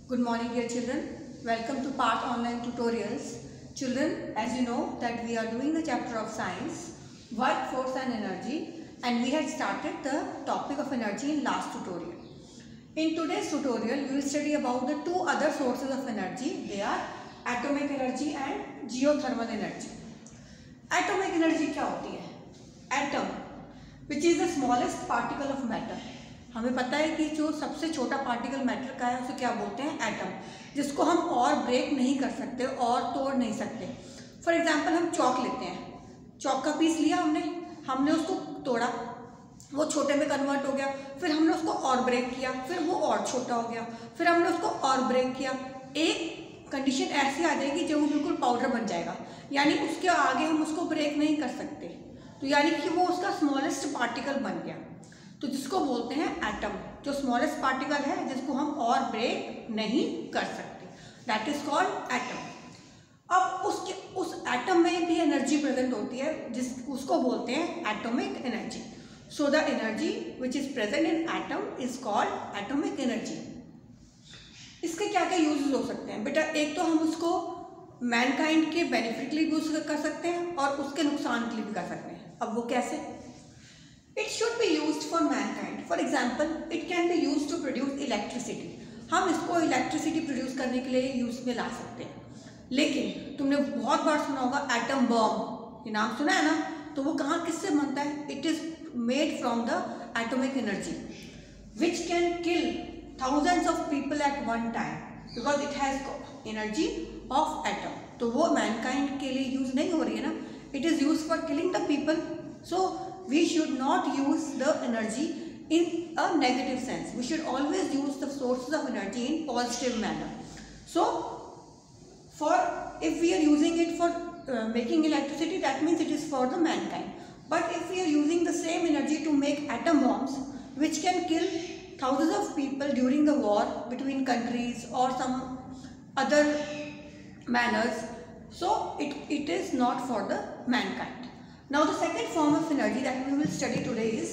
Good morning dear children. Welcome to Part Online Tutorials. Children, as you know that we are doing the chapter of science, work, force and energy, and we had started the topic of energy in last tutorial. In today's tutorial, we will study about the two other sources of energy. They are atomic energy and geothermal energy. Atomic energy क्या होती है? Atom, which is the smallest particle of matter. हमें पता है कि जो सबसे छोटा पार्टिकल मैटर का है उसे क्या बोलते हैं? एटम, जिसको हम और ब्रेक नहीं कर सकते और तोड़ नहीं सकते. फॉर एग्जांपल हम चौक लेते हैं, चौक का पीस लिया हमने उसको तोड़ा, वो छोटे में कन्वर्ट हो गया, फिर हमने उसको और ब्रेक किया, फिर वो और छोटा हो गया, फिर हमने उसको और ब्रेक किया. एक कंडीशन ऐसी आ जाएगी जब वो बिल्कुल पाउडर बन जाएगा, यानी उसके आगे हम उसको ब्रेक नहीं कर सकते, तो यानी कि वो उसका स्मॉलेस्ट पार्टिकल बन गया, तो जिसको बोलते हैं एटम. जो स्मॉलेस्ट पार्टिकल है जिसको हम और ब्रेक नहीं कर सकते, दैट इज कॉल्ड एटम. अब उस एटम में भी एनर्जी प्रेजेंट होती है उसको बोलते हैं atomic energy. So the energy which is present in atom is called atomic energy. इसके क्या क्या यूजेस हो सकते हैं बेटा? एक तो हम उसको मैनकाइंड के बेनिफिट के लिए यूज कर सकते हैं और उसके नुकसान के लिए भी कर सकते हैं. अब वो कैसे? It should be used for mankind. For example, it can be used to produce electricity. हम इसको इलेक्ट्रिसिटी प्रोड्यूस करने के लिए यूज में ला सकते हैं. लेकिन तुमने बहुत बार सुना होगा एटम बॉम्ब, ये नाम सुना है ना? तो वो कहाँ किससे बनता है? It is made from the atomic energy which can kill thousands of people at one time because it has energy of atom. तो वो मैनकाइंड के लिए यूज नहीं हो रही है ना, it is use for killing the people. So we should not use the energy in a negative sense. We should always use the sources of energy in positive manner. So if we are using it for making electricity, that means it is for the mankind. But if we are using the same energy to make atom bombs which can kill thousands of people during the war between countries or some other manners, so it is not for the mankind. Now the second form of energy that we will study today is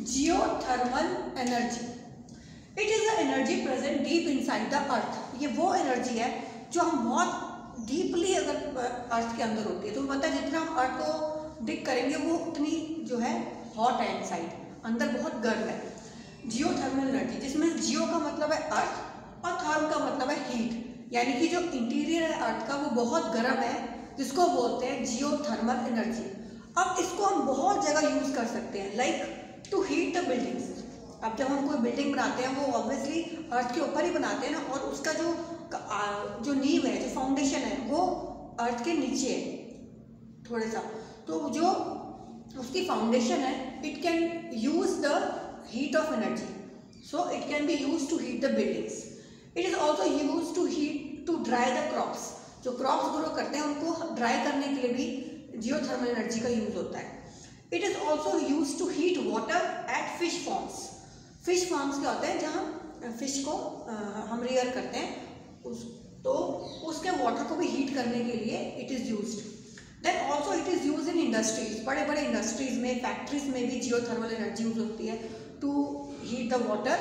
geothermal energy. It is the energy present deep inside the earth. ये वो energy है जो हम बहुत deeply अगर अर्थ के अंदर होती है, तो पता है जितना हम अर्थ को डिग करेंगे वो उतनी जो है हॉट है इनसाइड, अंदर बहुत गर्म है. जियोथर्मल एनर्जी, जिसमें जियो का मतलब है अर्थ और थर्म का मतलब है हीट, यानी कि जो इंटीरियर है अर्थ का वो बहुत गर्म है, जिसको बोलते हैं जियोथर्मल एनर्जी. अब इसको हम बहुत जगह यूज कर सकते हैं, like to heat the buildings. अब जब हम कोई बिल्डिंग बनाते हैं वो ऑब्वियसली अर्थ के ऊपर ही बनाते हैं ना, और उसका जो नींव है, जो फाउंडेशन है, वो अर्थ के नीचे है थोड़ा सा, तो जो उसकी फाउंडेशन है it can use the heat of energy. So it can be use to heat the buildings. It is also use to dry the crops. जो क्रॉप्स ग्रो करते हैं उनको ड्राई करने के लिए भी जियोथर्मल एनर्जी का यूज होता है. It is also use to heat water at fish farms. Fish farms क्या होते हैं? जहाँ फिश को हम रियर करते हैं, तो उसके वाटर को भी हीट करने के लिए it is used. Then also it is use in industries. बड़े बड़े इंडस्ट्रीज में, फैक्ट्रीज में भी जियोथर्मल एनर्जी यूज होती है टू हीट द वाटर,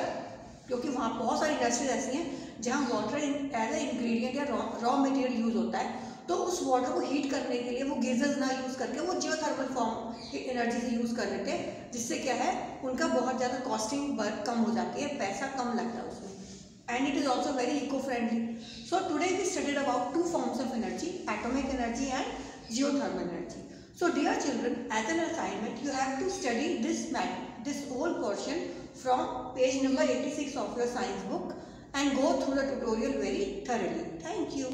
क्योंकि वहाँ बहुत सारी इंडस्ट्रीज ऐसी हैं जहाँ वाटर एज ए इंग्रेडिएंट या रॉ मटेरियल यूज होता है, तो उस वाटर को हीट करने के लिए वो गीजर्स ना यूज़ करके वो जियोथर्मल फॉर्म की एनर्जी से यूज़ कर लेते हैं, जिससे क्या है उनका बहुत ज़्यादा कॉस्टिंग वर्क कम हो जाती है, पैसा कम लगता है उसमें, and it is also very eco friendly. So today we studied about two forms of energy, atomic energy and geothermal energy. So dear children, as an assignment you have to study this whole portion from page number 86 of your science book and go through the tutorial very thoroughly. Thank you.